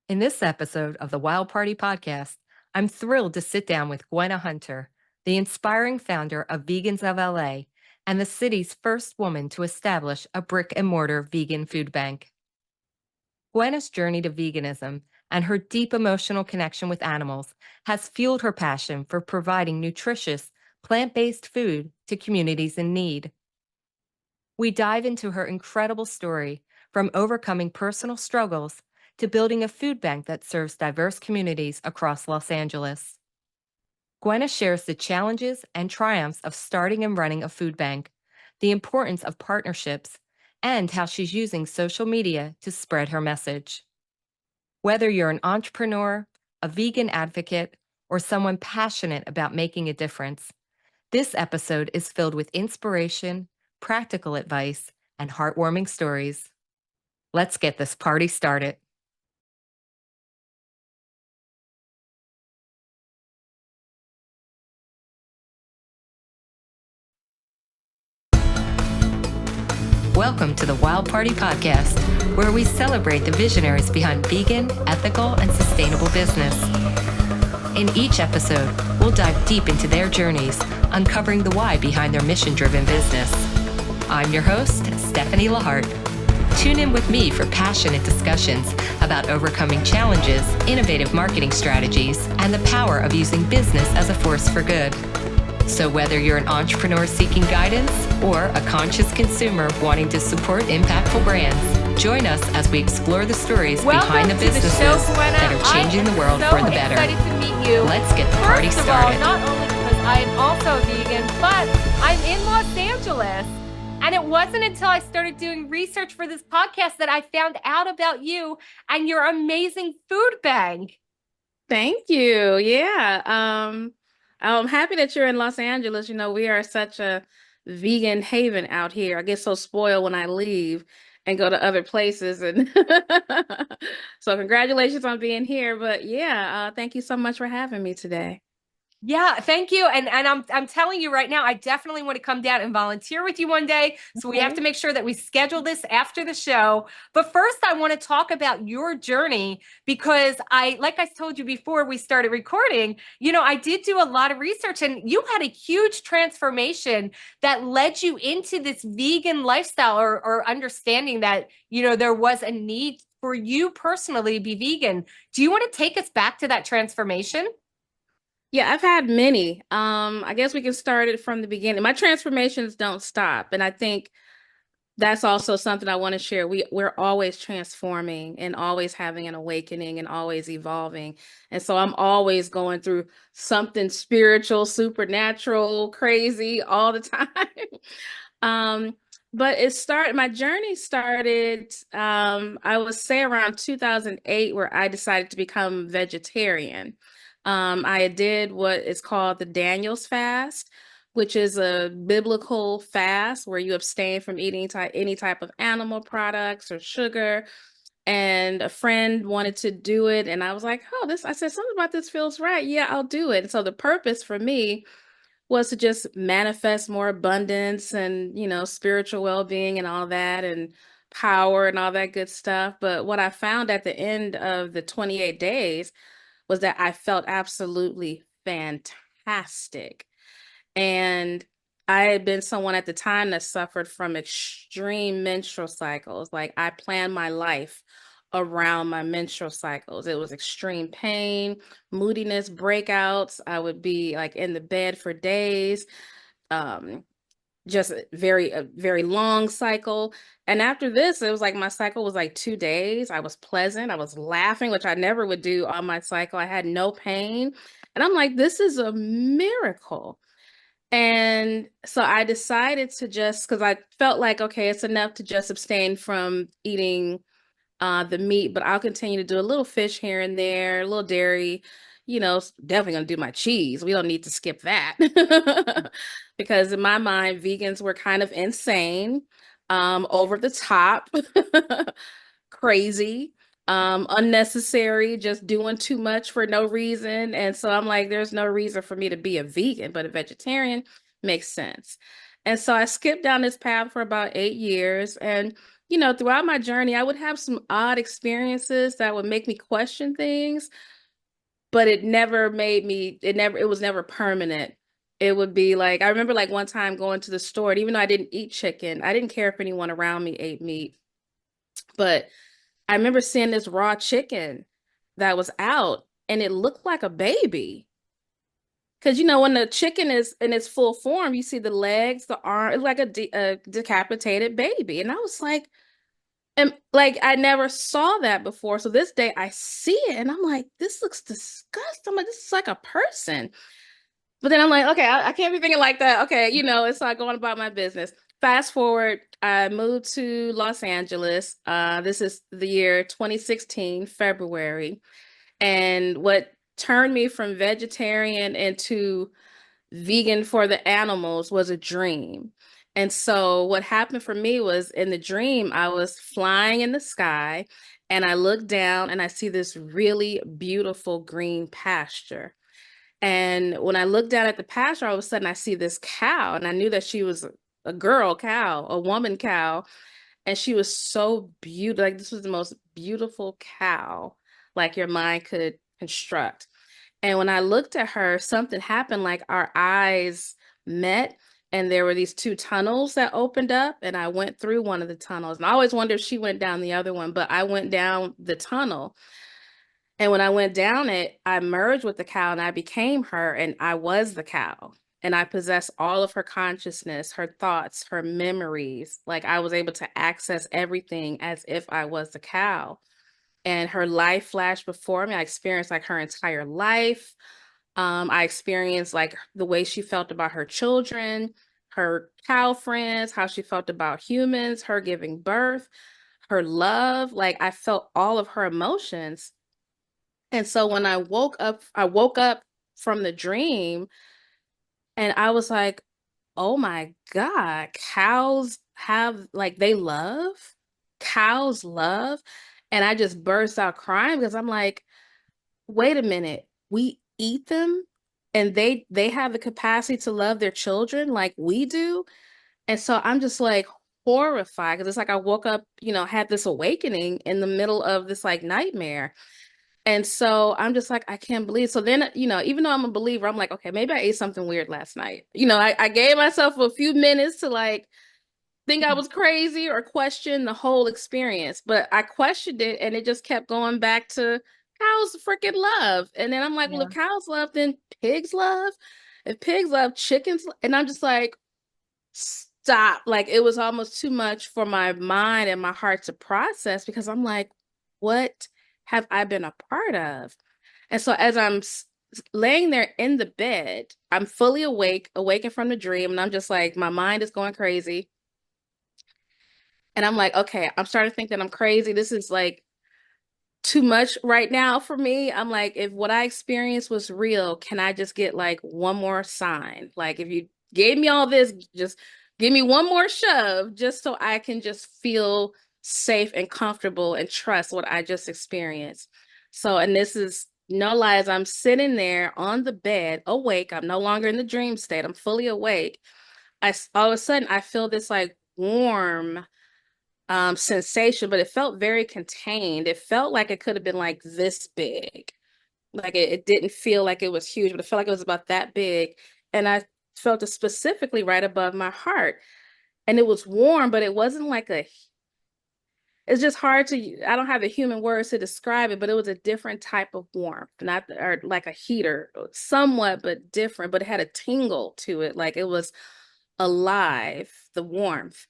In this episode of the Wild Party podcast, I'm thrilled to sit down with Gwenna Hunter, the inspiring founder of Vegans of LA and the city's first woman to establish a brick and mortar vegan food bank. Gwenna's journey to veganism and her deep emotional connection with animals has fueled her passion for providing nutritious, plant-based food to communities in need. We dive into her incredible story, from overcoming personal struggles to building a food bank that serves diverse communities across Los Angeles. Gwenna shares the challenges and triumphs of starting and running a food bank, the importance of partnerships, and how she's using social media to spread her message. Whether you're an entrepreneur, a vegan advocate, or someone passionate about making a difference, this episode is filled with inspiration, practical advice, and heartwarming stories. Let's get this party started. Welcome to the Wild Party podcast, where we celebrate the visionaries behind vegan, ethical, and sustainable business. In each episode, we'll dive deep into their journeys, uncovering the why behind their mission-driven business. I'm your host, Stephanie Lahart. Tune in with me for passionate discussions about overcoming challenges, innovative marketing strategies, and the power of using business as a force for good. So whether you're an entrepreneur seeking guidance or a conscious consumer wanting to support impactful brands, join us as we explore the stories behind the businesses that are changing the world for the better. I'm excited to meet you. Let's get the party started. Not only because I am also a vegan, but I'm in Los Angeles. And it wasn't until I started doing research for this podcast that I found out about you and your amazing food bank. Thank you. Yeah. I'm happy that you're in Los Angeles. You know, we are such a vegan haven out here. I get so spoiled when I leave and go to other places. And so congratulations on being here. But yeah, thank you so much for having me today. Yeah, thank you. And I'm telling you right now, I definitely want to come down and volunteer with you one day. So we have to make sure that we schedule this after the show. But first, I want to talk about your journey because like I told you before we started recording, I did do a lot of research and you had a huge transformation that led you into this vegan lifestyle or understanding that, there was a need for you personally to be vegan. Do you want to take us back to that transformation? Yeah, I've had many. I guess we can start it from the beginning. My transformations don't stop. And I think that's also something I want to share. We're always transforming and always having an awakening and always evolving. And so I'm always going through something spiritual, supernatural, crazy all the time. But my journey started, I would say around 2008, where I decided to become vegetarian. I did what is called the Daniel's fast, which is a biblical fast where you abstain from eating any type of animal products or sugar. And a friend wanted to do it. And I was like, I said, something about this feels right. Yeah, I'll do it. And so the purpose for me was to just manifest more abundance and, spiritual well-being and all that and power and all that good stuff. But what I found at the end of the 28 days was that I felt absolutely fantastic. And I had been someone at the time that suffered from extreme menstrual cycles. Like I planned my life around my menstrual cycles. It was extreme pain, moodiness, breakouts. I would be like in the bed for days. Just a very long cycle. And after this, it was like my cycle was like 2 days. I was pleasant. I was laughing, which I never would do on my cycle. I had no pain. And I'm like, this is a miracle. And so I decided to because I felt like, okay, it's enough to just abstain from eating the meat, but I'll continue to do a little fish here and there, a little dairy, definitely gonna do my cheese. We don't need to skip that. Because in my mind, vegans were kind of insane, over the top, crazy, unnecessary, just doing too much for no reason. And so I'm like, there's no reason for me to be a vegan, but a vegetarian makes sense. And so I skipped down this path for about 8 years. And throughout my journey, I would have some odd experiences that would make me question things, but it was never permanent. It would be like, I remember like one time going to the store, and even though I didn't eat chicken, I didn't care if anyone around me ate meat, but I remember seeing this raw chicken that was out and it looked like a baby. Because when the chicken is in its full form, you see the legs, the arm, it's like a decapitated baby. And I was like, and like I never saw that before. So this day I see it and I'm like, this looks disgusting. I'm like, this is like a person. But then I'm like, okay, I can't be thinking like that. Okay, it's like going about my business. Fast forward, I moved to Los Angeles. This is the year 2016, February. And what turned me from vegetarian into vegan for the animals was a dream. And so what happened for me was in the dream, I was flying in the sky and I look down and I see this really beautiful green pasture. And when I looked down at the pasture, all of a sudden I see this cow and I knew that she was a girl cow, a woman cow. And she was so beautiful. Like this was the most beautiful cow like your mind could construct. And when I looked at her, something happened, like our eyes met, and there were these two tunnels that opened up, and I went through one of the tunnels. And I always wondered if she went down the other one, but I went down the tunnel. And when I went down it, I merged with the cow and I became her, and I was the cow. And I possessed all of her consciousness, her thoughts, her memories. Like I was able to access everything as if I was the cow. And her life flashed before me. I experienced like her entire life. I experienced like the way she felt about her children, her cow friends, how she felt about humans, her giving birth, her love. Like I felt all of her emotions. And so when I woke up from the dream and I was like, oh my God, cows have like they love, cows love. And I just burst out crying because I'm like, wait a minute, we eat them and they have the capacity to love their children like we do. And so I'm just like horrified because it's like I woke up, had this awakening in the middle of this like nightmare. And so I'm just like, I can't believe. So then, even though I'm a believer, I'm like, okay, maybe I ate something weird last night. I gave myself a few minutes to like think I was crazy or question the whole experience. But I questioned it and it just kept going back to cows freaking love. And then I'm like, well, Yeah. if cows love, then pigs love. If pigs love, chickens. And I'm just like, stop. Like it was almost too much for my mind and my heart to process because I'm like, what have I been a part of? And so as I'm laying there in the bed, I'm fully awake, awakened from the dream, and I'm just like, my mind is going crazy. And I'm like, okay, I'm starting to think that I'm crazy. This is like too much right now for me. I'm like, if what I experienced was real, can I just get like one more sign? Like, if you gave me all this, just give me one more shove just so I can just feel safe and comfortable and trust what I just experienced. So, and this is no lies, I'm sitting there on the bed, awake. I'm no longer in the dream state. I'm fully awake. All of a sudden I feel this like warm sensation, but it felt very contained. It felt like it could have been like this big. Like it didn't feel like it was huge, but it felt like it was about that big. And I felt it specifically right above my heart. And it was warm, but it wasn't like it's just hard to, I don't have the human words to describe it, but it was a different type of warmth, not or like a heater, somewhat, but different, but it had a tingle to it. Like it was alive, the warmth.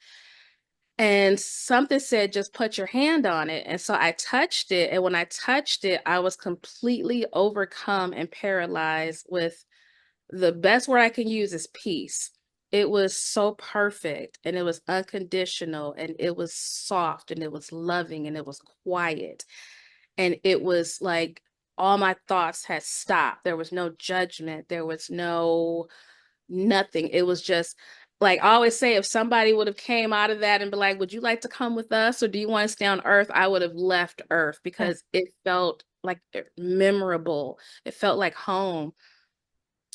And something said, just put your hand on it. And so I touched it. And when I touched it, I was completely overcome and paralyzed with the best word I can use is peace. It was so perfect and it was unconditional and it was soft and it was loving and it was quiet. And it was like all my thoughts had stopped. There was no judgment. There was no nothing. It was just like I always say, if somebody would have came out of that and be like, would you like to come with us or do you want to stay on Earth? I would have left Earth because it felt like memorable. It felt like home.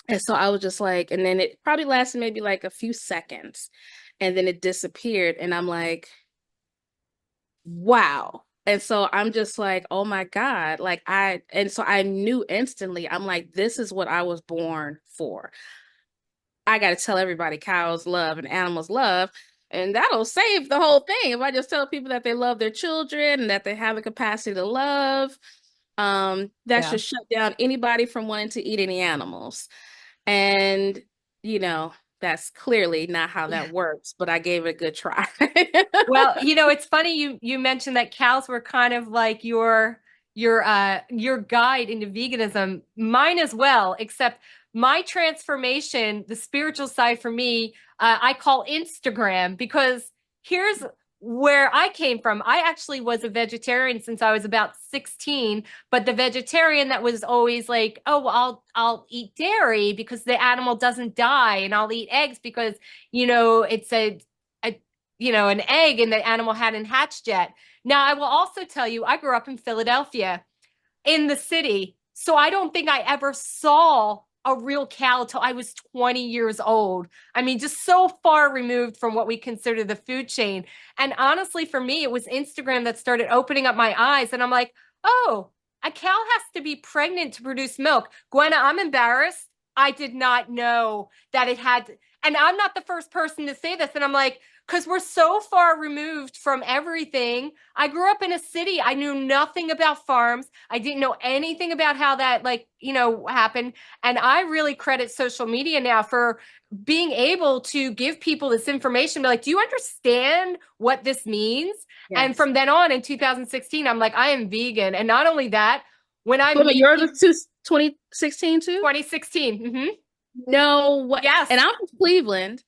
And so I was just like, and then it probably lasted maybe like a few seconds and then it disappeared. And I'm like, wow. And so I'm just like, oh my God. And so I knew instantly, I'm like, this is what I was born for. I got to tell everybody cows love and animals love. And that'll save the whole thing. If I just tell people that they love their children and that they have the capacity to love, that Yeah. should shut down anybody from wanting to eat any animals. And, you know, that's clearly not how that works, but I gave it a good try. Well, it's funny you mentioned that cows were kind of like your guide into veganism. Mine as well, except my transformation, the spiritual side for me, I call Instagram because here's where I came from. I actually was a vegetarian since I was about 16, but the vegetarian that was always like, "Oh, well, I'll eat dairy because the animal doesn't die, and I'll eat eggs because, it's an egg and the animal hadn't hatched yet." Now, I will also tell you, I grew up in Philadelphia in the city. So I don't think I ever saw a real cow till I was 20 years old. I mean, just so far removed from what we consider the food chain. And honestly, for me, it was Instagram that started opening up my eyes. And I'm like, oh, a cow has to be pregnant to produce milk. Gwenna, I'm embarrassed. I did not know that it had. And I'm not the first person to say this. And I'm like, because we're so far removed from everything. I grew up in a city. I knew nothing about farms. I didn't know anything about how that, happened. And I really credit social media now for being able to give people this information. Be like, do you understand what this means? And Yes. from then on in 2016, I'm like, I am vegan. And not only that, when I Wait, but meet yours people, was 2016 too? 2016. No what? Yes. And I'm from Cleveland.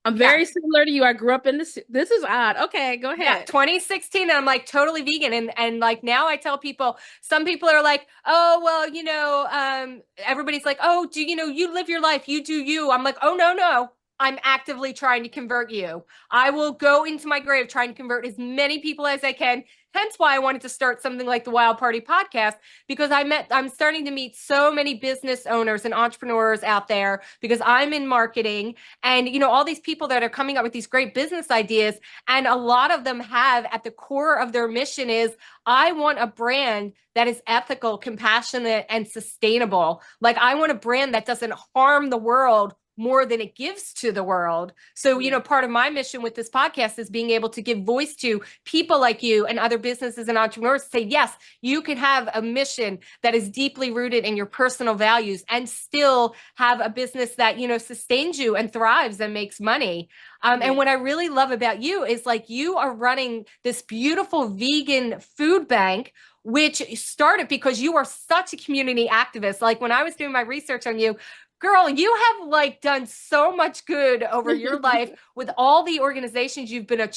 I'm Yeah. very similar to you. I grew up in this is odd. Okay, go Yeah, ahead. 2016, and I'm like totally vegan. And like now I tell people, some people are like, oh, well, everybody's like, oh, you live your life, you do you. I'm like, oh, no, no. I'm actively trying to convert you. I will go into my grave trying to convert as many people as I can. Hence why I wanted to start something like the Wild Party podcast, because I'm starting to meet so many business owners and entrepreneurs out there because I'm in marketing, and all these people that are coming up with these great business ideas. And a lot of them have at the core of their mission is, I want a brand that is ethical, compassionate, and sustainable. Like, I want a brand that doesn't harm the world more than it gives to the world. So, Yeah. part of my mission with this podcast is being able to give voice to people like you and other businesses and entrepreneurs to say, yes, you can have a mission that is deeply rooted in your personal values and still have a business that, sustains you and thrives and makes money. And what I really love about you is, like, you are running this beautiful vegan food bank, which started because you are such a community activist. Like, when I was doing my research on you, girl, you have like done so much good over your life with all the organizations you've been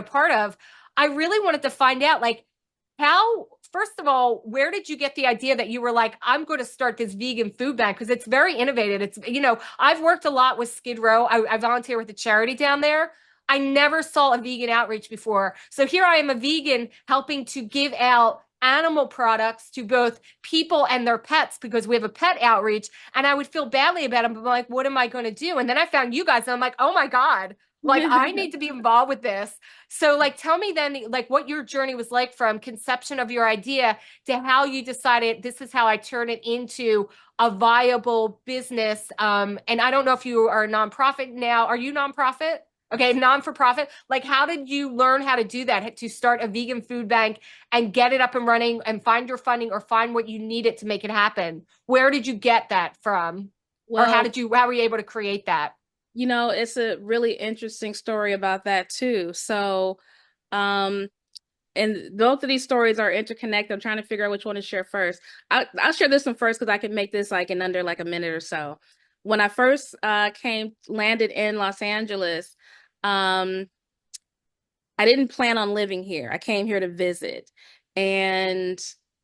part of. I really wanted to find out, like, how, first of all, where did you get the idea that you were like, I'm going to start this vegan food bank? Because it's very innovative. It's, I've worked a lot with Skid Row. I volunteer with a charity down there. I never saw a vegan outreach before. So here I am, a vegan, helping to give out animal products to both people and their pets because we have a pet outreach. And I would feel badly about them. But I'm like, what am I going to do? And then I found you guys and I'm like, oh my God, like, I need to be involved with this. So, like, tell me then, like, what your journey was like from conception of your idea to how you decided this is how I turn it into a viable business. And I don't know if you are a nonprofit now. Are you nonprofit? Okay, non-for-profit. Like, how did you learn how to do that, to start a vegan food bank and get it up and running and find your funding or find what you needed to make it happen? Where did you get that from? Or Well, how were you able to create that? it's a really interesting story about that too. So, um, and both of these stories are interconnected. I'm trying to figure out which one to share first. I'll share this one first because I can make this like in under like a minute or so. When I first landed in Los Angeles, um, I didn't plan on living here. I came here to visit, and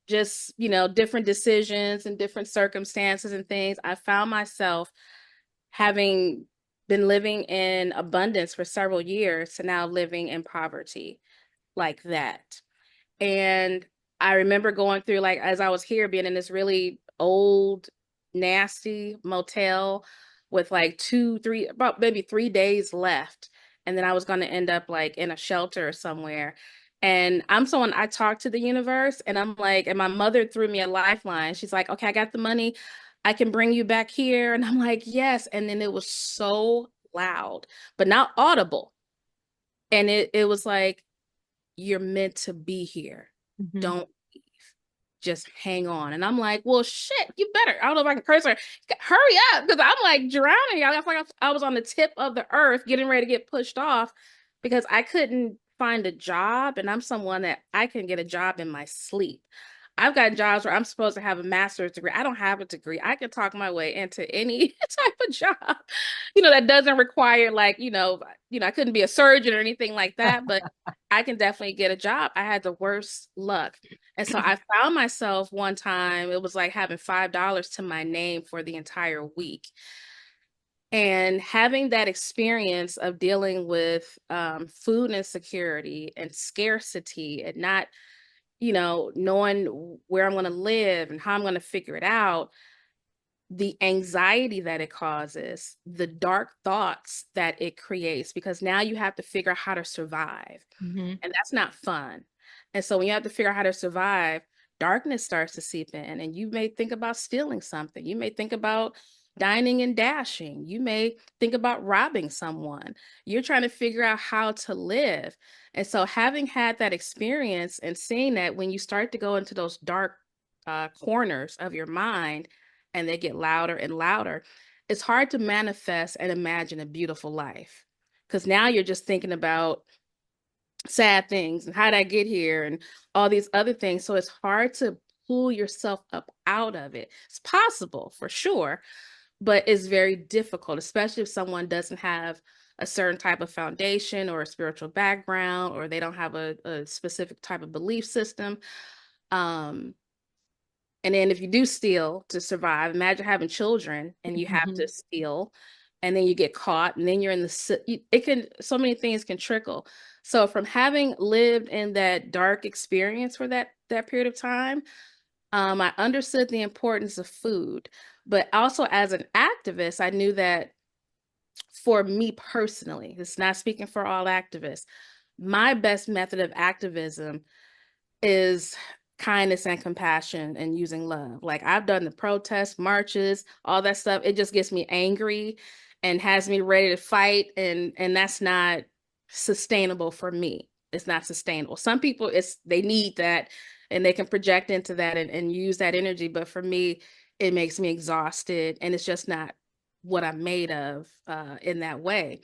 just, different decisions and different circumstances and things, I found myself having been living in abundance for several years to now living in poverty like that. And I remember going through, like, as I was here, being in this really old, nasty motel with like about maybe 3 days left. And then I was going to end up like in a shelter or somewhere. And I'm someone, I talk to the universe, and I'm like, and my mother threw me a lifeline. She's like, okay, I got the money. I can bring you back here. And I'm like, yes. And then it was so loud, but not audible. And it was like, you're meant to be here. Mhm. Don't leave. Just hang on. And I'm like, well, shit, you better. I don't know if I can curse her. Hurry up. Because I'm like drowning. I felt like I was on the tip of the earth getting ready to get pushed off because I couldn't find a job. And I'm someone that I can get a job in my sleep. I've got jobs where I'm supposed to have a master's degree. I don't have a degree. I can talk my way into any type of job, that doesn't require like, I couldn't be a surgeon or anything like that, but I can definitely get a job. I had the worst luck. And so I found myself one time, it was like having $5 to my name for the entire week. And having that experience of dealing with food insecurity and scarcity and not, knowing where I'm going to live and how I'm going to figure it out, the anxiety that it causes, the dark thoughts that it creates, because now you have to figure out how to survive. Mhm. And that's not fun. And so when you have to figure out how to survive, darkness starts to seep in, and you may think about stealing something. You may think about dining and dashing. You may think about robbing someone. You're trying to figure out how to live. And so having had that experience and seeing that when you start to go into those dark corners of your mind and they get louder and louder, it's hard to manifest and imagine a beautiful life. Because now you're just thinking about sad things and how did I get here and all these other things. So it's hard to pull yourself up out of it. It's possible for sure, but it's very difficult, especially if someone doesn't have a certain type of foundation or a spiritual background, or they don't have a specific type of belief system. Um, and then if you do steal to survive, imagine having children and you have to Mhm. steal and then you get caught and then you're in so many things can trickle. So from having lived in that dark experience for that period of time, I understood the importance of food, but also as an activist, I knew that for me personally, it's not speaking for all activists, my best method of activism is kindness and compassion and using love. Like I've done the protests, marches, all that stuff. It just gets me angry and has me ready to fight. And that's not sustainable for me. It's not sustainable. Some people they need that and they can project into that and use that energy. But for me, it makes me exhausted and it's just not what I'm made of in that way.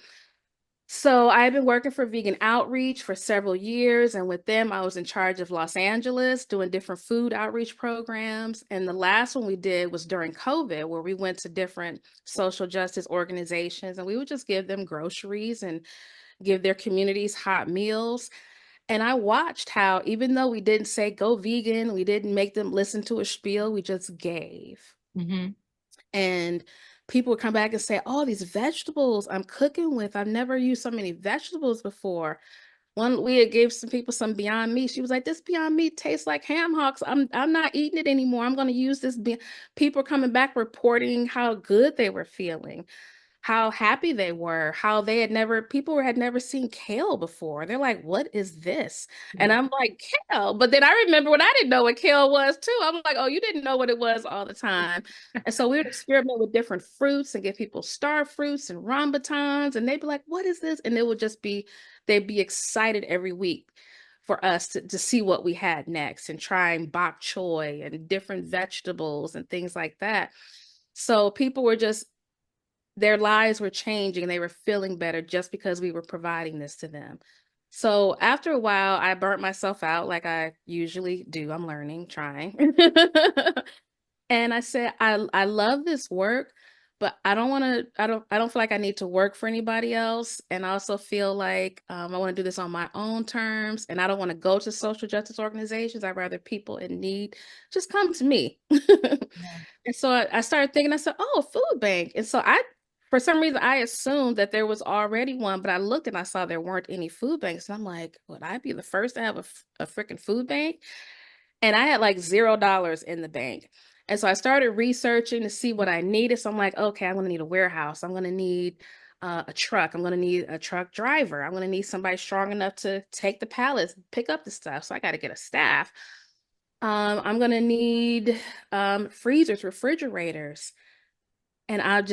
So I've been working for Vegan Outreach for several years, and with them, I was in charge of Los Angeles doing different food outreach programs. And the last one we did was during COVID, where we went to different social justice organizations and we would just give them groceries and give their communities hot meals. And I watched how, even though we didn't say go vegan, we didn't make them listen to a spiel, we just gave. Mhm. And people would come back and say, oh, these vegetables I'm cooking with, I've never used so many vegetables before. One, we had gave some people some Beyond Meat. She was like, this Beyond Meat tastes like ham hocks. I'm not eating it anymore. I'm going to use this. People are coming back reporting how good they were feeling, how happy they were, how people had never seen kale before. They're like, what is this? And I'm like, kale. But then I remember when I didn't know what kale was too. I'm like, oh, you didn't know what it was all the time. And so we would experiment with different fruits and give people star fruits and rambutans. And they'd be like, what is this? And it would just be, they'd be excited every week for us to see what we had next and trying bok choy and different vegetables and things like that. So people were just, their lives were changing and they were feeling better just because we were providing this to them. So after a while, I burnt myself out like I usually do. I'm learning, trying. And I said, I love this work, but I don't feel like I need to work for anybody else. And I also feel like I want to do this on my own terms. And I don't want to go to social justice organizations. I'd rather people in need just come to me. Yeah. And so I started thinking, I said, oh, food bank. And so for some reason, I assumed that there was already one, but I looked and I saw there weren't any food banks. And I'm like, would I be the first to have a freaking food bank? And I had like $0 in the bank. And so I started researching to see what I needed. So I'm like, okay, I'm going to need a warehouse. I'm going to need a truck. I'm going to need a truck driver. I'm going to need somebody strong enough to take the pallets, pick up the stuff. So I got to get a staff. I'm going to need freezers, refrigerators. And I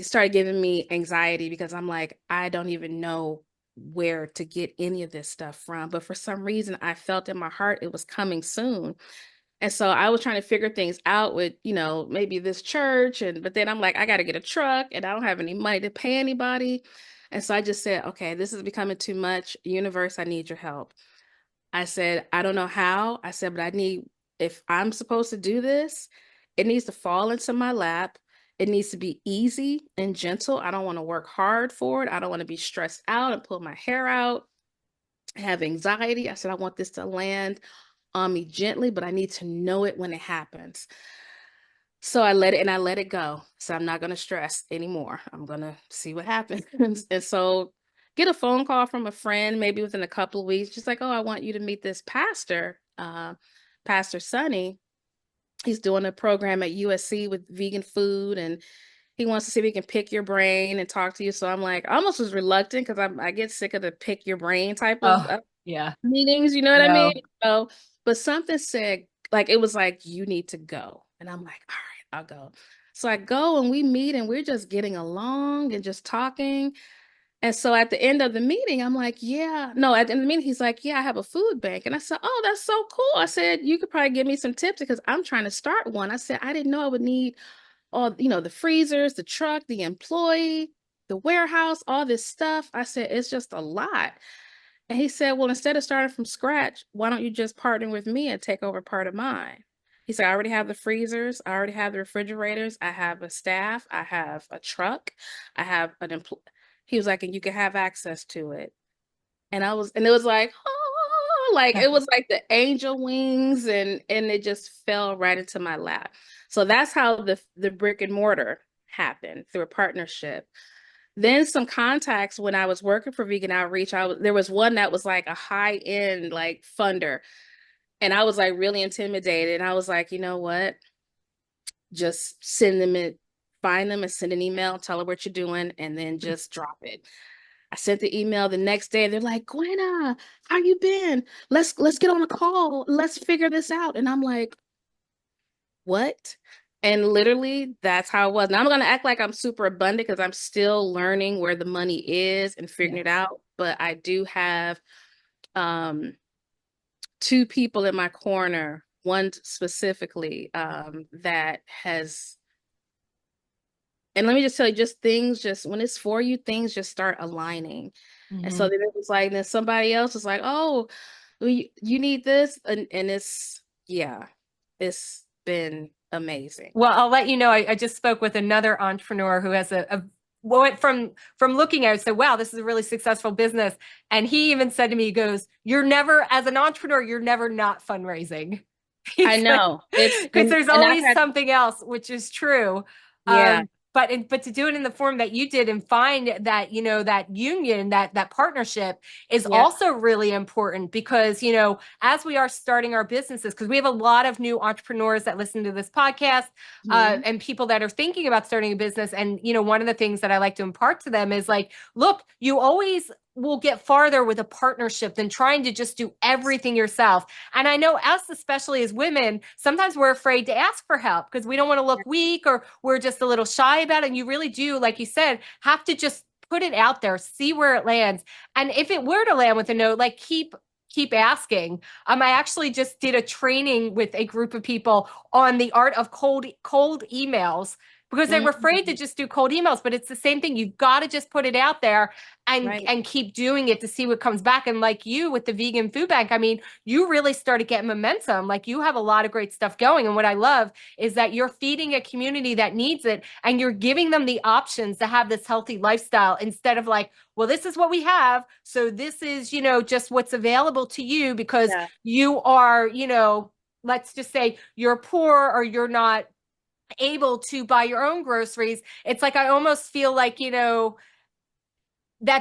started giving me anxiety because I'm like, I don't even know where to get any of this stuff from. But for some reason, I felt in my heart it was coming soon. And so I was trying to figure things out with, maybe this church. But then I'm like, I got to get a truck and I don't have any money to pay anybody. And so I just said, okay, this is becoming too much. Universe, I need your help. I said, I don't know how. I said, but if I'm supposed to do this, it needs to fall into my lap. It needs to be easy and gentle. I don't want to work hard for it. I don't want to be stressed out and pull my hair out, have anxiety. I said, I want this to land on me gently, but I need to know it when it happens. So I let it go. So I'm not going to stress anymore. I'm going to see what happens. And so get a phone call from a friend, maybe within a couple of weeks, just like, oh, I want you to meet this pastor, Pastor Sonny. He's doing a program at USC with vegan food, and he wants to see if he can pick your brain and talk to you. So I'm like, I almost was reluctant because I get sick of the pick your brain type of Oh, yeah. meetings, you know what I No. mean? So, but something said, like, it was like, you need to go. And I'm like, all right, I'll go. So I go and we meet and we're just getting along and just talking. And so at the end of the meeting, I'm like, yeah, no, at the end of the meeting, he's like, yeah, I have a food bank. And I said, oh, that's so cool. I said, you could probably give me some tips because I'm trying to start one. I said, I didn't know I would need all, the freezers, the truck, the employee, the warehouse, all this stuff. I said, it's just a lot. And he said, well, instead of starting from scratch, why don't you just partner with me and take over part of mine? He said, I already have the freezers. I already have the refrigerators. I have a staff. I have a truck. I have an employee. He was like, and you can have access to it. And it was like, oh, like it was like the angel wings and it just fell right into my lap. So that's how the brick and mortar happened, through a partnership. Then some contacts when I was working for Vegan Outreach, there was one that was like a high end like funder. And I was like really intimidated. And I was like, you know what? Just find them and send an email, tell her what you're doing, and then just drop it. I sent the email the next day. They're like, Gwenna, how you been? Let's get on a call. Let's figure this out. And I'm like, what? And literally, that's how it was. Now I'm going to act like I'm super abundant because I'm still learning where the money is and figuring it out. But I do have two people in my corner, one specifically that has, and let me just tell you, when it's for you, things just start aligning. Mm-hmm. And so then it was like, then somebody else was like, oh, you need this. And it's been amazing. Well, I'll let you know, I just spoke with another entrepreneur who has went from looking at it, said, wow, this is a really successful business. And he even said to me, he goes, you're never, as an entrepreneur, you're never not fundraising. I know. Because there's always something else, which is true. Yeah. But to do it in the form that you did and find that, that union, that partnership is also really important because, as we are starting our businesses, because we have a lot of new entrepreneurs that listen to this podcast and people that are thinking about starting a business. And, one of the things that I like to impart to them is like, look, you always will get farther with a partnership than trying to just do everything yourself. And I know us, especially as women, sometimes we're afraid to ask for help because we don't want to look weak or we're just a little shy about it. And you really do, like you said, have to just put it out there, see where it lands. And if it were to land with a no, like keep asking. I actually just did a training with a group of people on the art of cold emails because they were afraid to just do cold emails, but it's the same thing. You've got to just put it out there and keep doing it to see what comes back. And like you with the vegan food bank, I mean, you really started getting momentum. Like you have a lot of great stuff going. And what I love is that you're feeding a community that needs it and you're giving them the options to have this healthy lifestyle instead of like, well, this is what we have. So this is, just what's available to you because you are, let's just say you're poor or you're not able to buy your own groceries. It's like I almost feel like that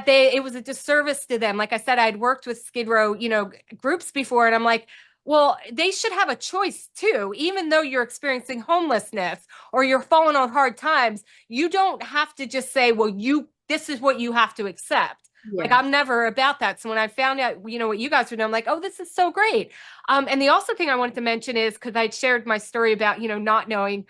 it was a disservice to them. Like I said, I'd worked with Skid Row groups before, and I'm like, well, they should have a choice too. Even though you're experiencing homelessness or you're falling on hard times, you don't have to just say, well, you this is what you have to accept. Like, Yeah. I'm never about that. So when I found out, what you guys were doing, I'm like, oh, this is so great. And the also thing I wanted to mention is because I shared my story about, not knowing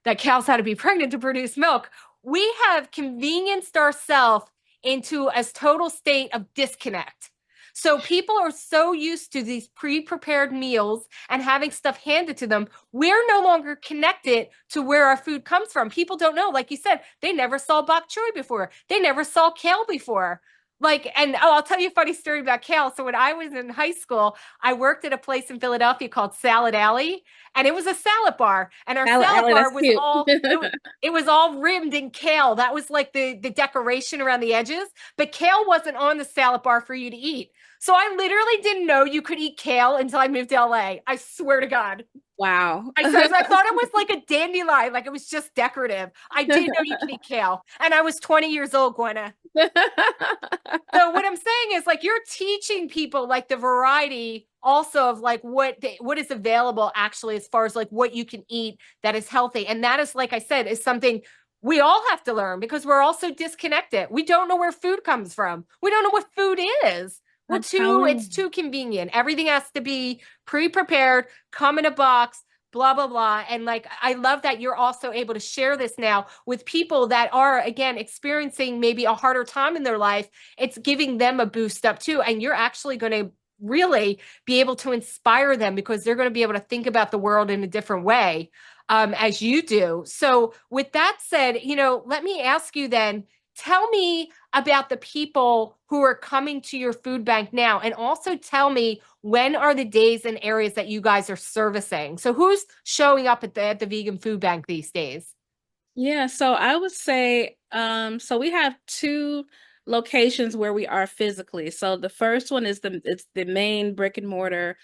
that cows had to be pregnant to produce milk. We have convenienced ourselves into a total state of disconnect. So people are so used to these pre-prepared meals and having stuff handed to them. We're no longer connected to where our food comes from. People don't know. Like you said, they never saw bok choy before. They never saw kale before. I'll tell you a funny story about kale. So when I was in high school, I worked at a place in Philadelphia called Salad Alley, and it was a salad bar. And our salad Allie, bar that's was cute. it was all rimmed in kale. That was like the decoration around the edges. But kale wasn't on the salad bar for you to eat. So I literally didn't know you could eat kale until I moved to LA. I swear to God. Wow. I thought it was like a dandelion, like it was just decorative. I didn't know you could eat kale. And I was 20 years old, Gwenna. So what I'm saying is like you're teaching people like the variety also of like what is available actually as far as like what you can eat that is healthy. And that is, like I said, is something we all have to learn because we're also disconnected. We don't know where food comes from. We don't know what food is. I'm telling It's you. too convenient. Everything has to be pre-prepared, come in a box, blah blah blah. And like I love that you're also able to share this now with people that are again experiencing maybe a harder time in their life. It's giving them a boost up too, and you're actually going to really be able to inspire them because they're going to be able to think about the world in a different way, as you do. So with that said, let me ask you then, tell me about the people who are coming to your food bank now, and also tell me when are the days and areas that you guys are servicing. So who's showing up at the vegan food bank these days? Yeah, so I would say, so we have two locations where we are physically. So the first one is it's the main brick and mortar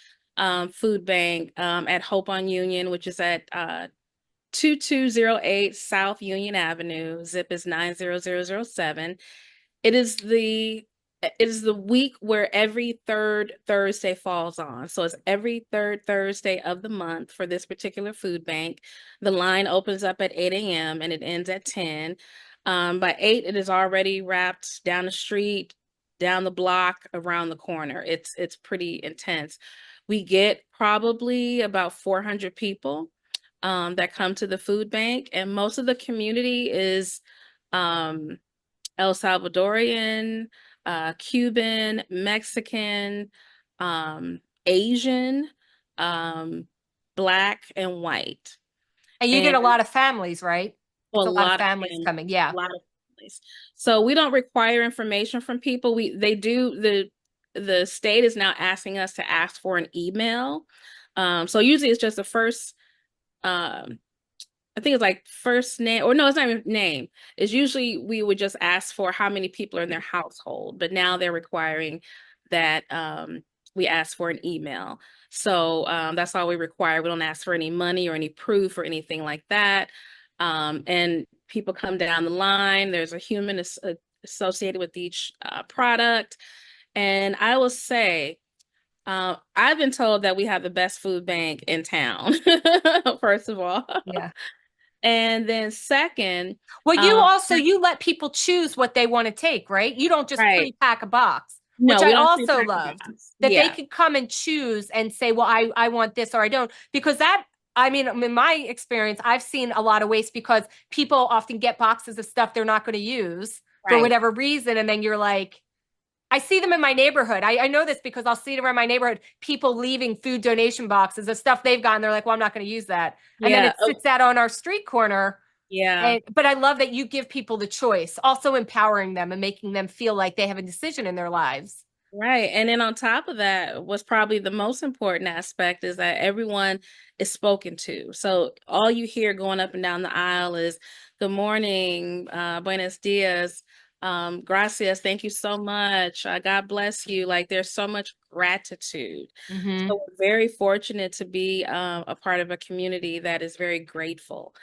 food bank at Hope on Union, which is at 2208 South Union Avenue. Zip is 90007. It is the it is the week where every third Thursday falls on. So it's every third Thursday of the month for this particular food bank. The line opens up at 8 a.m. and it ends at 10. By 8, it is already wrapped down the street, down the block, around the corner. It's pretty intense. We get probably about 400 people that come to the food bank, and most of the community is um, El Salvadorian, Cuban, Mexican, Asian, um, Black, and white. And you get And a lot of families, right? a It's a lot of lot of families families, coming. Yeah. a lot of families. So we don't require information from people. They do the state is now asking us to ask for an email. So usually it's just the first um I think it's like first name, or no, it's not even name. It's usually we would just ask for how many people are in their household, but now they're requiring that we ask for an email. So that's all we require. We don't ask for any money or any proof or anything like that. And people come down the line. There's a human associated with each product. And I will say, I've been told that we have the best food bank in town, first of all. Yeah. And then second, Well, um, you let people choose what they want to take, right? You don't just right. pre-pack a box, which No, I we don't also pre-pack the loved, box. that they Yeah, could come and choose and say, well, I want this or I don't. Because that, I mean, in my experience, I've seen a lot of waste because people often get boxes of stuff they're not going to use for right. whatever reason. And then you're like, I see them in my neighborhood. I know this because I'll see it around my neighborhood, people leaving food donation boxes of stuff they've gotten. They're like, well, I'm not going to use that. And then Yeah. it Oh, sits out on our street corner. yeah. But I love that you give people the choice, also empowering them and making them feel like they have a decision in their lives. Right. And then on top of that, what's probably the most important aspect is that everyone is spoken to. So all you hear going up and down the aisle is good morning, buenos dias, gracias, thank you so much. God bless you. Like there's so much gratitude. Mm-hmm. So we're very fortunate to be a part of a community that is very grateful.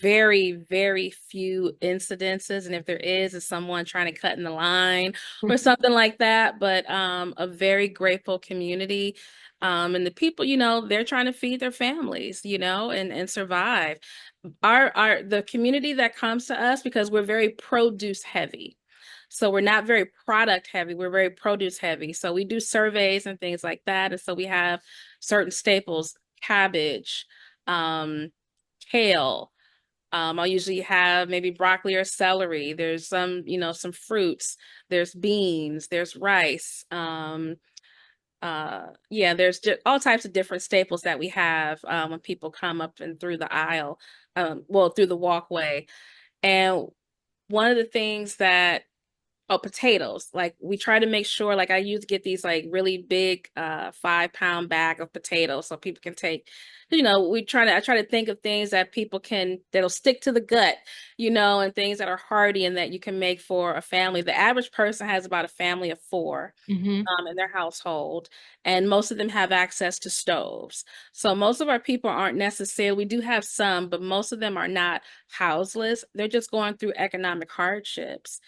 Very, very few incidences. And if there is, it's someone trying to cut in the line or something like that. But a very grateful community. And the people, they're trying to feed their families, and survive. The community that comes to us, because we're very produce heavy. So we're not very product heavy, we're very produce heavy. So we do surveys and things like that. And so we have certain staples, cabbage, kale. I'll usually have maybe broccoli or celery. There's some fruits, there's beans, there's rice. Yeah, there's just all types of different staples that we have when people come up and through the aisle, through the walkway. And one of the things that Oh, potatoes. Like we try to make sure, like I used to get these like really big 5-pound bag of potatoes so people can take, I try to think of things that that'll stick to the gut, and things that are hearty and that you can make for a family. The average person has about a family of 4 Mm-hmm. in their household, and most of them have access to stoves. So most of our people aren't necessarily, we do have some, but most of them are not houseless. They're just going through economic hardships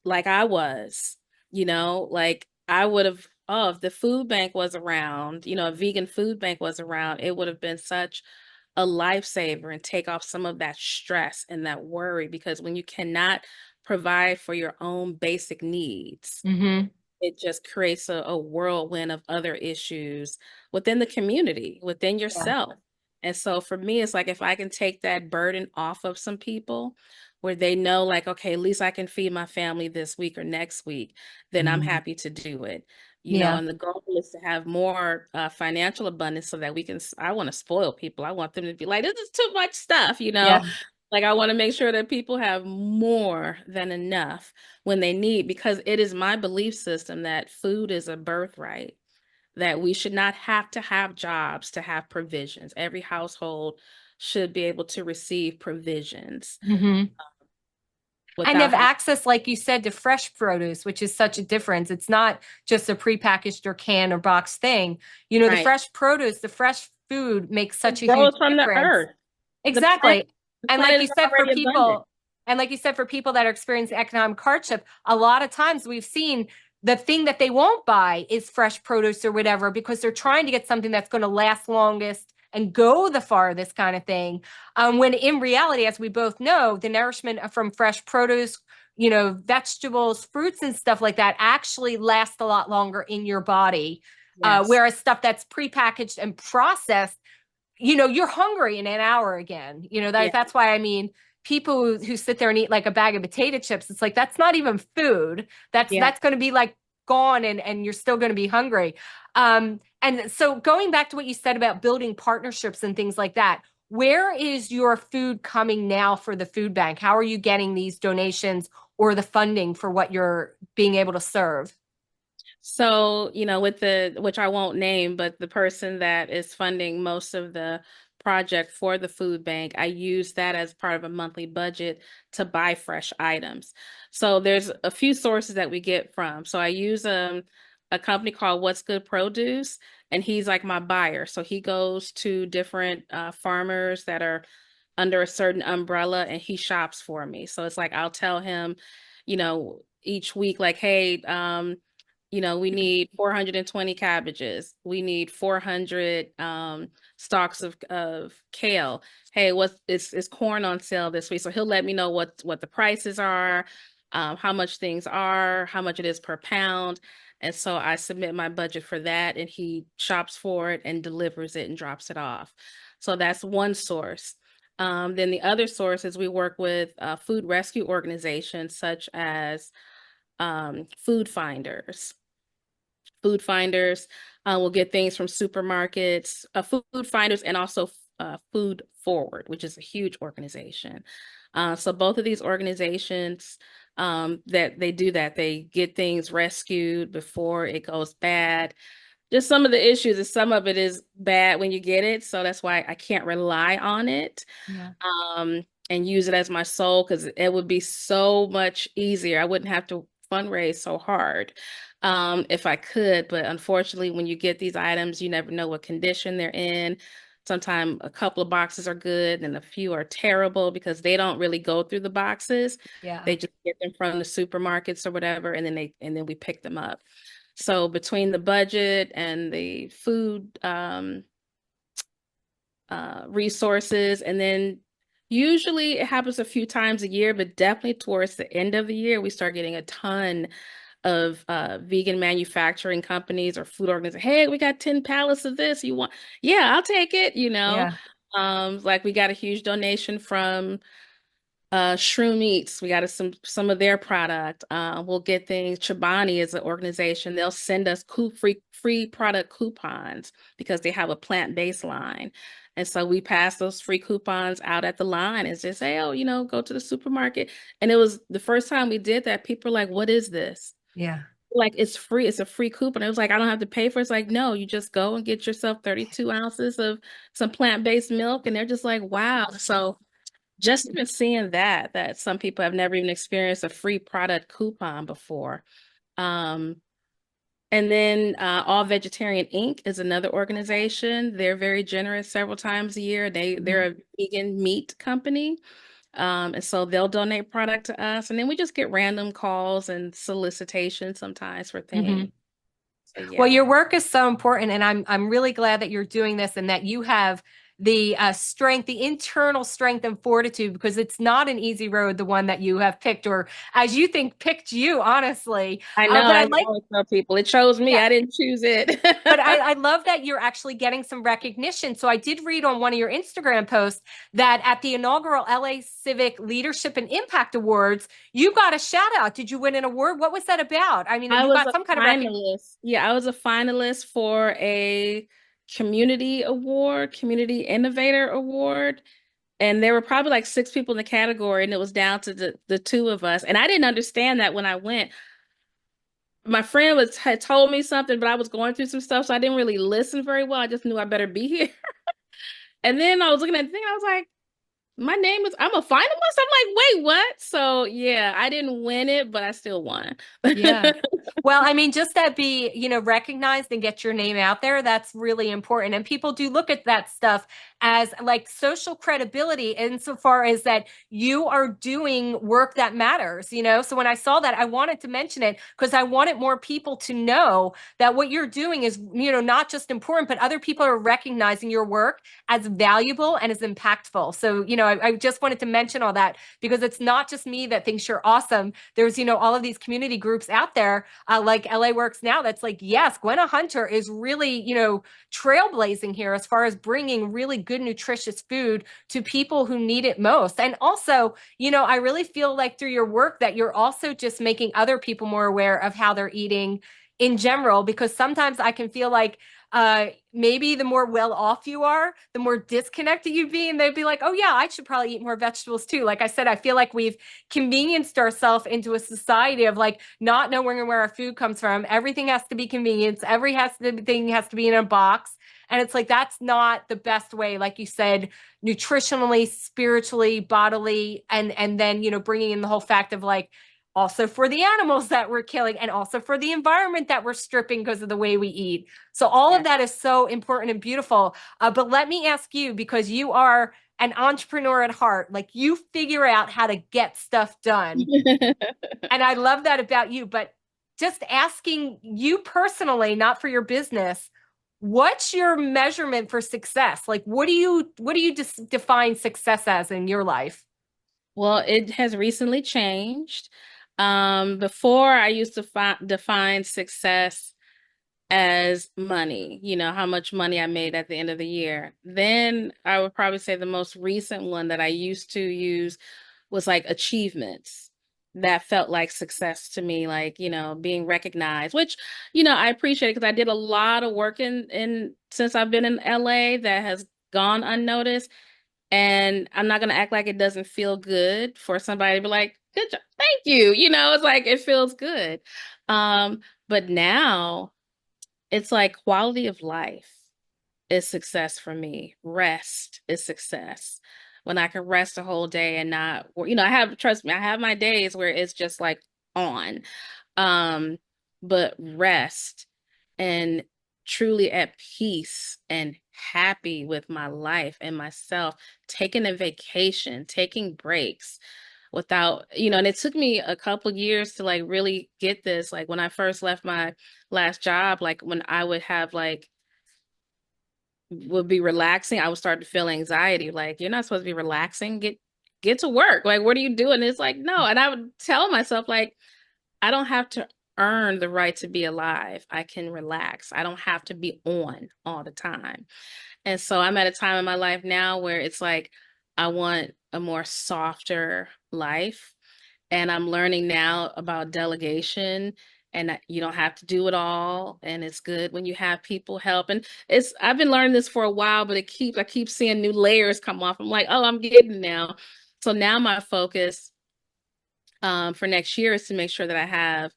like I was, like I would have, oh, if the food bank was around, a vegan food bank was around, it would have been such a lifesaver and take off some of that stress and that worry. Because when you cannot provide for your own basic needs, Mm-hmm. it just creates a whirlwind of other issues within the community, within Yeah. yourself. And so for me, it's like if I can take that burden off of some people where they know, like, okay, at least I can feed my family this week or next week, then I'm Mhm. happy to do it. Yeah. And the goal is to have more financial abundance so that I want to spoil people. I want them to be like, this is too much stuff, Yeah. like I want to make sure that people have more than enough when they need, because it is my belief system that food is a birthright, that we should not have to have jobs to have provisions. Every household should be able to receive provisions Mm-hmm. And without have having. access, like you said, to fresh produce, which is such a difference. It's not just a prepackaged or canned or boxed thing. The Right. fresh produce, the fresh food makes such It a huge grows from the difference. earth. The planet, Exactly. the And like planet you is said, for already abundant. people, and like you said, for people that are experiencing economic hardship, a lot of times we've seen the thing that they won't buy is fresh produce or whatever because they're trying to get something that's going to last longest and go the farthest kind of thing. When in reality, as we both know, the nourishment from fresh produce, vegetables, fruits, and stuff like that actually last a lot longer in your body. Yes. Whereas stuff that's prepackaged and processed, you're hungry in an hour again. Yeah. That's why I mean, people who sit there and eat like a bag of potato chips, it's like that's not even food. That's Yeah. that's going to be like gone, and you're still going to be hungry. And so going back to what you said about building partnerships and things like that, where is your food coming now for the food bank? How are you getting these donations or the funding for what you're being able to serve? So, with which I won't name, but the person that is funding most of the project for the food bank, I use that as part of a monthly budget to buy fresh items. So there's a few sources that we get from. So I use a company called What's Good Produce, and he's like my buyer. So he goes to different farmers that are under a certain umbrella and he shops for me. So it's like I'll tell him, each week, like, hey, we need 420 cabbages. We need 400 stalks of kale. Hey, is corn on sale this week? So he'll let me know what the prices are, how much things are, how much it is per pound. And so I submit my budget for that, and he shops for it and delivers it and drops it off. So that's one source. Then the other source is we work with food rescue organizations such as food finders. Food finders will get things from supermarkets, food finders, and also Food Forward, which is a huge organization. So both of these organizations that they do that, they get things rescued before it goes bad. Just some of the issues is some of it is bad when you get it. So that's why I can't rely on it Yeah. and use it as my soul, because it would be so much easier. I wouldn't have to fundraise so hard if I could. But unfortunately, when you get these items, you never know what condition they're in. Sometimes a couple of boxes are good and a few are terrible because they don't really go through the boxes. Yeah. They just get them from the supermarkets or whatever, and then we pick them up. So between the budget and the food resources, and then usually it happens a few times a year, but definitely towards the end of the year, we start getting a ton of vegan manufacturing companies or food organizations. Hey, we got 10 pallets of this. You want? Yeah, I'll take it, you know. Yeah. Like we got a huge donation from Shroom Eats. We got some of their product. We'll get things. Chobani is an organization. They'll send us free product coupons because they have a plant-based line. And so we pass those free coupons out at the line and just say, oh, go to the supermarket. And it was the first time we did that. People are like, what is this? Yeah. Like, it's free. It's a free coupon. It was like, I don't have to pay for it. It's like, no, you just go and get yourself 32 ounces of some plant-based milk. And they're just like, wow. So just even seeing that some people have never even experienced a free product coupon before. And then All Vegetarian Inc. is another organization. They're very generous several times a year. They're a vegan meat company. And so they'll donate product to us. And then we just get random calls and solicitations sometimes for things. So, yeah. Well, your work is so important, and I'm really glad that you're doing this and that you have the strength, the internal strength and fortitude, because it's not an easy road, the one that you have picked, or as you think picked you, honestly. I know, But I I like, always tell people it chose me. yeah, I didn't choose it. but I love that you're actually getting some recognition. So I did read on one of your Instagram posts that at the inaugural LA Civic Leadership and Impact Awards, you got a shout out. Did you win an award? What was that about? I mean, I you was got a some kind of recognition. finalist. Yeah, I was a finalist for a community award, community innovator award. And there were probably like 6 people in the category, and it was down to the two of us. And I didn't understand that when I went. My friend had told me something, but I was going through some stuff, so I didn't really listen very well. I just knew I better be here. And then I was looking at the thing, I was like, I'm a finalist. I'm like, wait, what? So yeah, I didn't win it, but I still won. Yeah. Well, I mean, just that be, recognized and get your name out there, that's really important. And people do look at that stuff as like social credibility insofar as that you are doing work that matters. So when I saw that, I wanted to mention it because I wanted more people to know that what you're doing is, not just important, but other people are recognizing your work as valuable and as impactful. So, I just wanted to mention all that because it's not just me that thinks you're awesome. There's, all of these community groups out there, like LA Works Now, that's like, yes, Gwenna Hunter is really, trailblazing here as far as bringing really good, nutritious food to people who need it most. And also, I really feel like through your work that you're also just making other people more aware of how they're eating in general, because sometimes I can feel like maybe the more well off you are, the more disconnected you'd be. And they'd be like, oh yeah, I should probably eat more vegetables too. Like I said, I feel like we've convenienced ourselves into a society of like not knowing where our food comes from. Everything has to be convenience. Everything has to be in a box. And it's like, that's not the best way, like you said, nutritionally, spiritually, bodily, and then, bringing in the whole fact of like, also for the animals that we're killing and also for the environment that we're stripping because of the way we eat. So all of that is so important and beautiful. But let me ask you, because you are an entrepreneur at heart, like you figure out how to get stuff done. And I love that about you, but just asking you personally, not for your business, what's your measurement for success? Like, what do you define success as in your life? Well, it has recently changed. Before I used to define success as money, how much money I made at the end of the year. Then I would probably say the most recent one that I used to use was like achievements. That felt like success to me, like, being recognized, which, I appreciate it because I did a lot of work in since I've been in LA that has gone unnoticed. And I'm not going to act like it doesn't feel good for somebody to be like, good job, thank you. It's like, it feels good. But now it's like quality of life is success for me. Rest is success. When I can rest a whole day and not, trust me, I have my days where it's just like on. But rest and truly at peace and happy with my life and myself, taking a vacation, taking breaks without, and it took me a couple years to like really get this. Like when I first left my last job, like when I would have like would be relaxing, I would start to feel anxiety. Like, you're not supposed to be relaxing. Get to work. Like, what are you doing? It's like, no. And I would tell myself, like, I don't have to earn the right to be alive. I can relax. I don't have to be on all the time. And so I'm at a time in my life now where it's like I want a more softer life. And I'm learning now about delegation and that you don't have to do it all. And it's good when you have people help. And I've been learning this for a while, but I keep seeing new layers come off. I'm like, oh, I'm getting it now. So now my focus for next year is to make sure that I have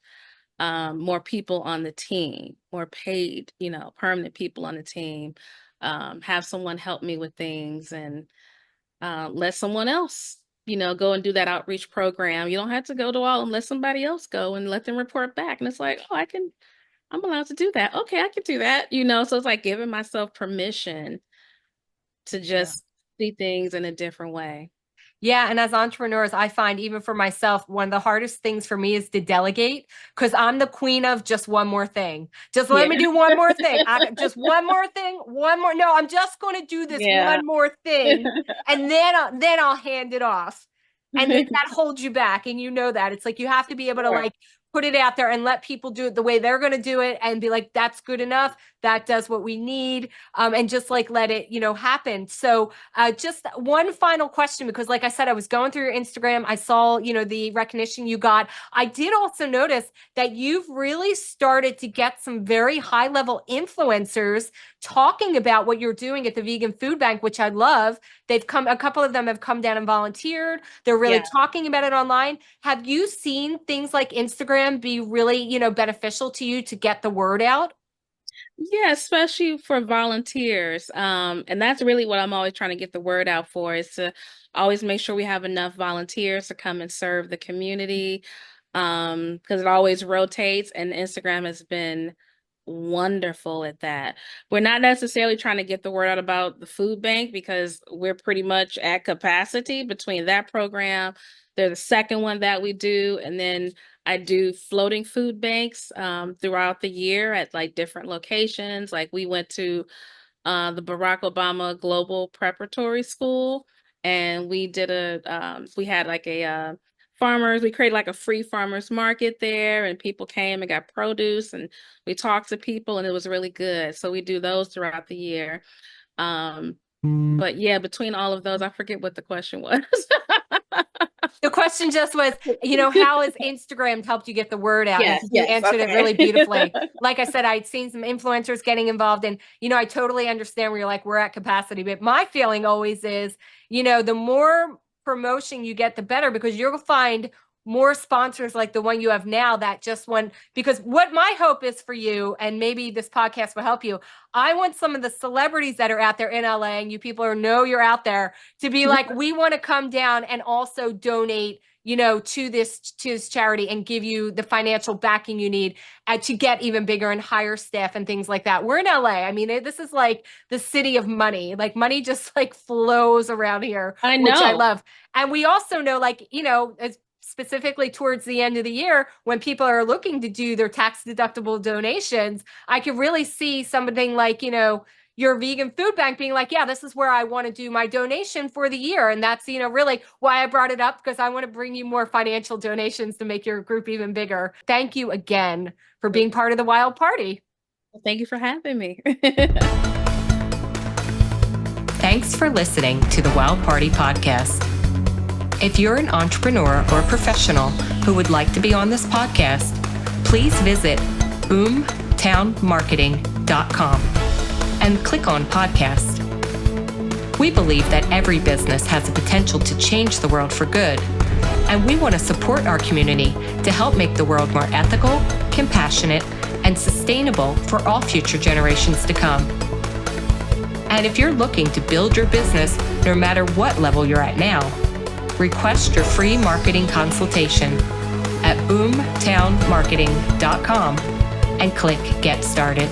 more people on the team, more paid, permanent people on the team, have someone help me with things, and let someone else, go and do that outreach program. You don't have to go to all and let somebody else go and let them report back. And it's like, oh, I'm allowed to do that. Okay, I can do that, So it's like giving myself permission to just see things in a different way. Yeah. And as entrepreneurs, I find even for myself, one of the hardest things for me is to delegate because I'm the queen of just one more thing. Just let me do one more thing. Just one more thing. One more. No, I'm just going to do this one more thing. And then I'll hand it off. And then that holds you back. And you know that. It's like you have to be able to like put it out there and let people do it the way they're going to do it and be like, that's good enough. That does what we need. And just like, let it, happen. So just one final question, because like I said, I was going through your Instagram. I saw, the recognition you got. I did also notice that you've really started to get some very high level influencers talking about what you're doing at the Vegan Food Bank, which I love. A couple of them have come down and volunteered. They're really talking about it online. Have you seen things like Instagram be really, beneficial to you to get the word out? Yeah, especially for volunteers. And that's really what I'm always trying to get the word out for, is to always make sure we have enough volunteers to come and serve the community. Because it always rotates, and Instagram has been wonderful at that. We're not necessarily trying to get the word out about the food bank because we're pretty much at capacity between that program. There's the second one that we do, and then I do floating food banks throughout the year at like different locations. Like we went to the Barack Obama Global Preparatory School, and we did we had like a we created like a free farmers market there, and people came and got produce, and we talked to people, and it was really good. So we do those throughout the year. But yeah, between all of those, I forget what the question was. The question just was, how has Instagram helped you get the word out? Yes, and you answered okay. it really beautifully. Like I said, I'd seen some influencers getting involved, and, I totally understand where you're like, we're at capacity. But my feeling always is, the more promotion you get, the better, because you'll find more sponsors like the one you have now that just want, because what my hope is for you, and maybe this podcast will help you, I want some of the celebrities that are out there in LA, and you people who know you're out there, to be like, we want to come down and also donate, to this charity and give you the financial backing you need to get even bigger and hire staff and things like that. We're in LA. I mean, this is like the city of money. Like money just like flows around here, which I love. And we also know, like, as specifically towards the end of the year, when people are looking to do their tax deductible donations, I could really see something like, your vegan food bank being like, yeah, this is where I want to do my donation for the year. And that's, really why I brought it up, because I want to bring you more financial donations to make your group even bigger. Thank you again for being part of the Wild Party. Thank you for having me. Thanks for listening to the Wild Party podcast. If you're an entrepreneur or professional who would like to be on this podcast, please visit boomtownmarketing.com and click on podcast. We believe that every business has the potential to change the world for good, and we want to support our community to help make the world more ethical, compassionate, and sustainable for all future generations to come. And if you're looking to build your business, no matter what level you're at now, request your free marketing consultation at boomtownmarketing.com and click Get Started.